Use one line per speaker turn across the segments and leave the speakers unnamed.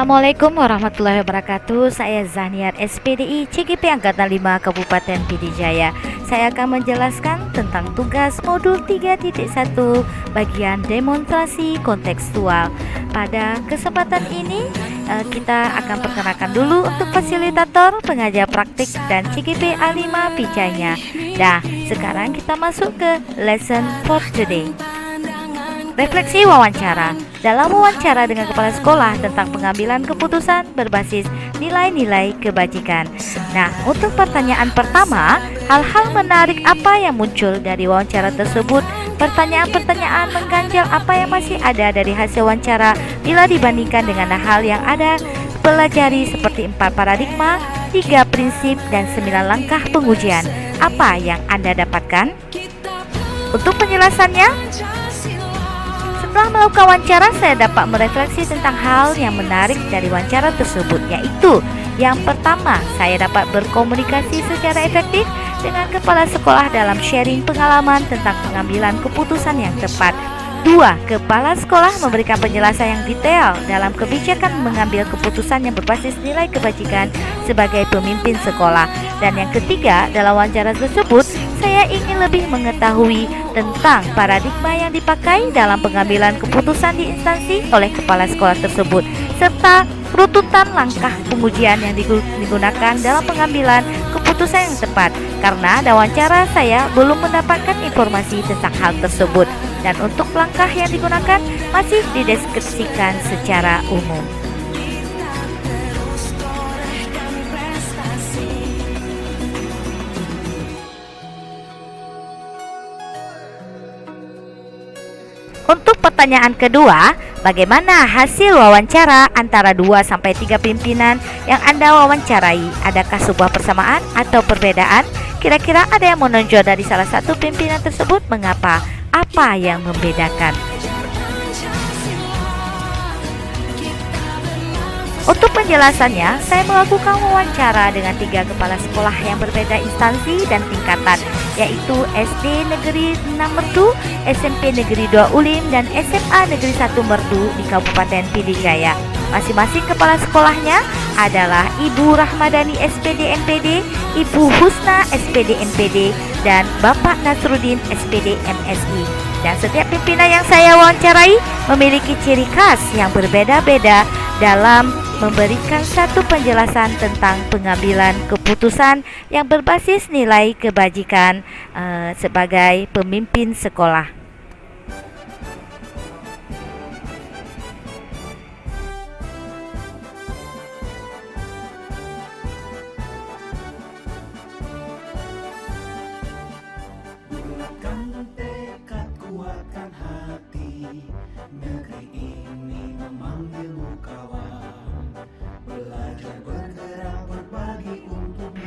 Assalamualaikum warahmatullahi wabarakatuh. Saya Zaniar SPDI CGP Angkatan 5 Kabupaten Pidijaya. Saya akan menjelaskan tentang tugas modul 3.1 bagian demonstrasi kontekstual. Pada kesempatan ini kita akan perkenalkan dulu untuk fasilitator, pengajar praktik dan CGP A5 Pidijaya. Nah, sekarang kita masuk ke lesson for today. Refleksi wawancara. Dalam wawancara dengan kepala sekolah tentang pengambilan keputusan berbasis nilai-nilai kebajikan. Nah, untuk pertanyaan pertama, hal-hal menarik apa yang muncul dari wawancara tersebut? Pertanyaan-pertanyaan mengganjal apa yang masih ada dari hasil wawancara bila dibandingkan dengan hal yang ada pelajari seperti 4 paradigma, 3 prinsip, dan 9 langkah pengujian. Apa yang Anda dapatkan? Untuk penjelasannya, setelah melakukan wawancara, saya dapat merefleksi tentang hal yang menarik dari wawancara tersebut, yaitu yang pertama, saya dapat berkomunikasi secara efektif dengan kepala sekolah dalam sharing pengalaman tentang pengambilan keputusan yang tepat. 2. Kepala sekolah memberikan penjelasan yang detail dalam kebijakan mengambil keputusan yang berbasis nilai kebajikan sebagai pemimpin sekolah. Dan yang ketiga, dalam wawancara tersebut, saya ingin lebih mengetahui tentang paradigma yang dipakai dalam pengambilan keputusan di instansi oleh kepala sekolah tersebut, serta rututan langkah pengujian yang digunakan dalam pengambilan keputusan yang tepat. Karena dalam wawancara saya belum mendapatkan informasi tentang hal tersebut, dan untuk langkah yang digunakan masih dideskripsikan secara umum. Untuk pertanyaan kedua, bagaimana hasil wawancara antara 2-3 pimpinan yang Anda wawancarai? Adakah sebuah persamaan atau perbedaan? Kira-kira ada yang menonjol dari salah satu pimpinan tersebut? Mengapa? Apa yang membedakan? Untuk penjelasannya, saya melakukan wawancara dengan 3 kepala sekolah yang berbeda instansi dan tingkatan, yaitu SD Negeri 6 Merdu, SMP Negeri 2 Ulim, dan SMA Negeri 1 Merdu di Kabupaten Pidijaya. Masing-masing kepala sekolahnya adalah Ibu Rahmadani SPD MPD, Ibu Husna SPD MPD, dan Bapak Nasruddin SPD MSI. Dan setiap pimpinan yang saya wawancarai memiliki ciri khas yang berbeda-beda dalam memberikan satu penjelasan tentang pengambilan keputusan yang berbasis nilai kebajikan sebagai pemimpin sekolah.
Bulatkan tekad, kuatkan hati, negeri ini memanggilmu kawan. Belajar, bergerak, berbagi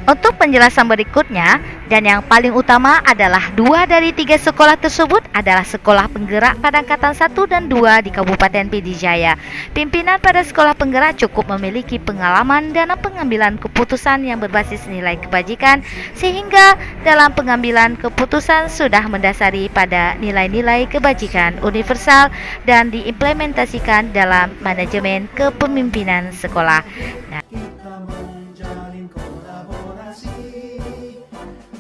Untuk penjelasan berikutnya, dan yang paling utama adalah 2 dari 3 sekolah tersebut adalah sekolah penggerak pada angkatan 1 dan 2 di Kabupaten Pidijaya. Pimpinan pada sekolah penggerak cukup memiliki pengalaman dalam pengambilan keputusan yang berbasis nilai kebajikan, sehingga dalam pengambilan keputusan sudah mendasari pada nilai-nilai kebajikan universal dan diimplementasikan dalam manajemen kepemimpinan sekolah. Nah,
kita menjalin kolaborasi,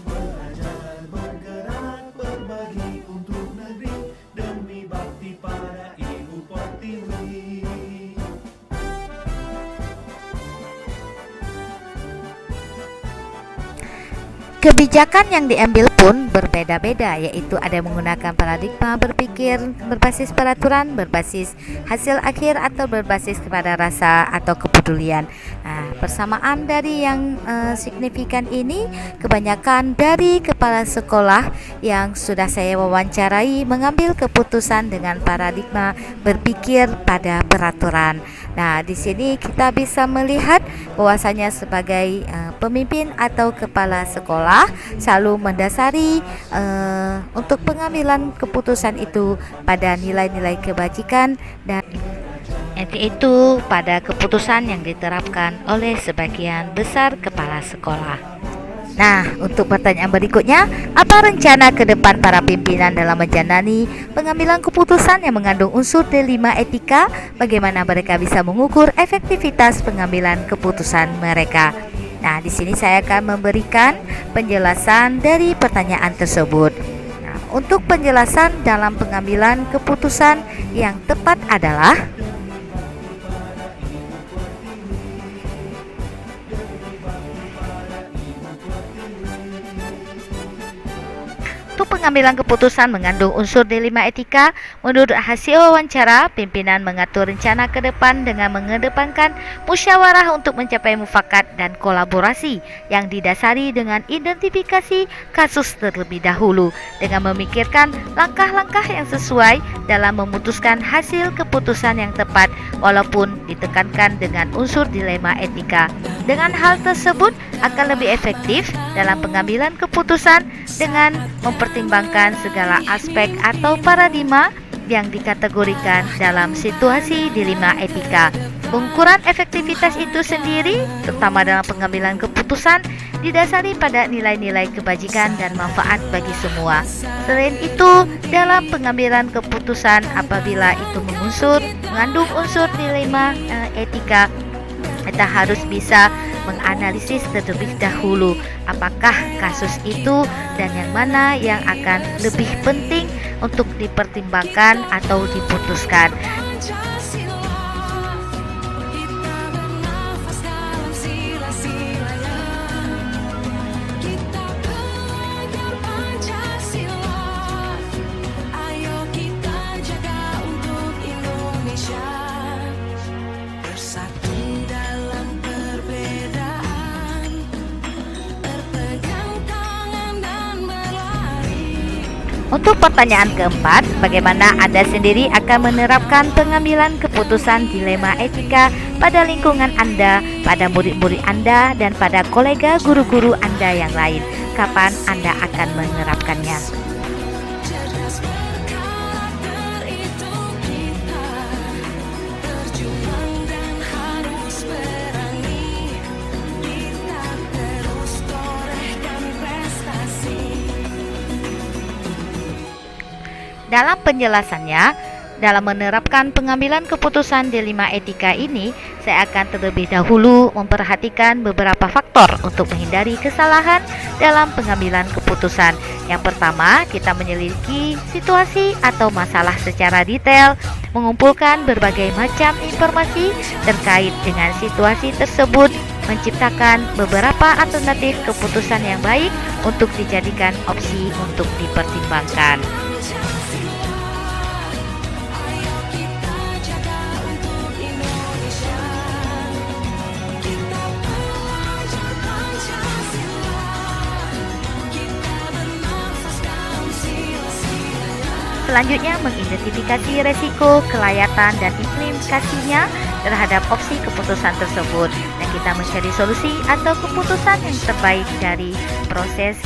belajar, bergerak, berbagi untuk negeri, demi bakti pada Ibu Pertiwi.
kebijakan yang diambil pun berbeda-beda, yaitu ada yang menggunakan paradigma berpikir berbasis peraturan, berbasis hasil akhir, atau berbasis kepada rasa atau kepedulian. Nah, persamaan dari yang signifikan ini kebanyakan dari kepala sekolah yang sudah saya wawancarai mengambil keputusan dengan paradigma berpikir pada peraturan. Nah, di sini kita bisa melihat bahwasanya sebagai pemimpin atau kepala sekolah selalu mendasari untuk pengambilan keputusan itu pada nilai-nilai kebajikan dan yaitu pada keputusan yang diterapkan oleh sebagian besar kepala sekolah. Nah, untuk pertanyaan berikutnya, apa rencana ke depan para pimpinan dalam menjalani pengambilan keputusan yang mengandung unsur D5 etika? Bagaimana mereka bisa mengukur efektivitas pengambilan keputusan mereka? Nah, di sini saya akan memberikan penjelasan dari pertanyaan tersebut. Nah, untuk penjelasan dalam pengambilan keputusan yang tepat adalah untuk pengambilan keputusan mengandung unsur D5 etika. Menurut hasil wawancara, pimpinan mengatur rencana ke depan dengan mengedepankan musyawarah untuk mencapai mufakat dan kolaborasi yang didasari dengan identifikasi kasus terlebih dahulu dengan memikirkan langkah-langkah yang sesuai dalam memutuskan hasil keputusan yang tepat walaupun ditekankan dengan unsur dilema etika. Dengan hal tersebut akan lebih efektif dalam pengambilan keputusan dengan mempertimbangkan segala aspek atau paradigma yang dikategorikan dalam situasi dilema etika. Pengukuran efektivitas itu sendiri, terutama dalam pengambilan keputusan, didasari pada nilai-nilai kebajikan dan manfaat bagi semua. Selain itu, dalam pengambilan keputusan apabila itu mengandung unsur dilema etika, kita harus bisa menganalisis terlebih dahulu apakah kasus itu dan yang mana yang akan lebih penting untuk dipertimbangkan atau diputuskan. Untuk pertanyaan keempat, bagaimana Anda sendiri akan menerapkan pengambilan keputusan dilema etika pada lingkungan Anda, pada murid-murid Anda, dan pada kolega guru-guru Anda yang lain? Kapan Anda akan menerapkannya? Dalam penjelasannya, dalam menerapkan pengambilan keputusan dilema etika ini, saya akan terlebih dahulu memperhatikan beberapa faktor untuk menghindari kesalahan dalam pengambilan keputusan. Yang pertama, kita menyelidiki situasi atau masalah secara detail, mengumpulkan berbagai macam informasi terkait dengan situasi tersebut, menciptakan beberapa alternatif keputusan yang baik untuk dijadikan opsi untuk dipertimbangkan. Selanjutnya, mengidentifikasi resiko, kelayakan, dan implikasinya terhadap opsi keputusan tersebut, dan kita mencari solusi atau keputusan yang terbaik dari proses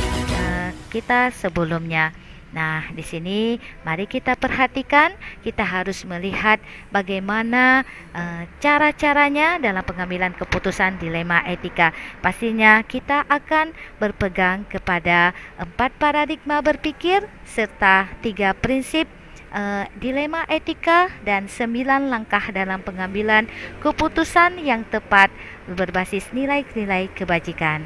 kita sebelumnya. Nah, di sini mari kita perhatikan, kita harus melihat bagaimana cara-caranya dalam pengambilan keputusan dilema etika. Pastinya kita akan berpegang kepada 4 paradigma berpikir serta 3 prinsip dilema etika dan 9 langkah dalam pengambilan keputusan yang tepat berbasis nilai-nilai kebajikan.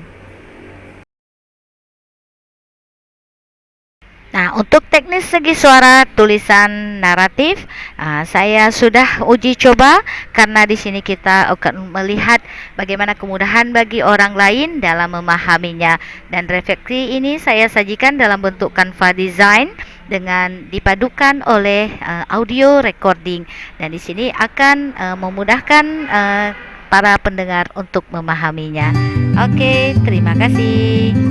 Nah, untuk teknis segi suara tulisan naratif, saya sudah uji coba karena di sini kita akan melihat bagaimana kemudahan bagi orang lain dalam memahaminya. Dan refleksi ini saya sajikan dalam bentuk Canva Design dengan dipadukan oleh audio recording. Dan di sini akan memudahkan para pendengar untuk memahaminya. Oke, terima kasih.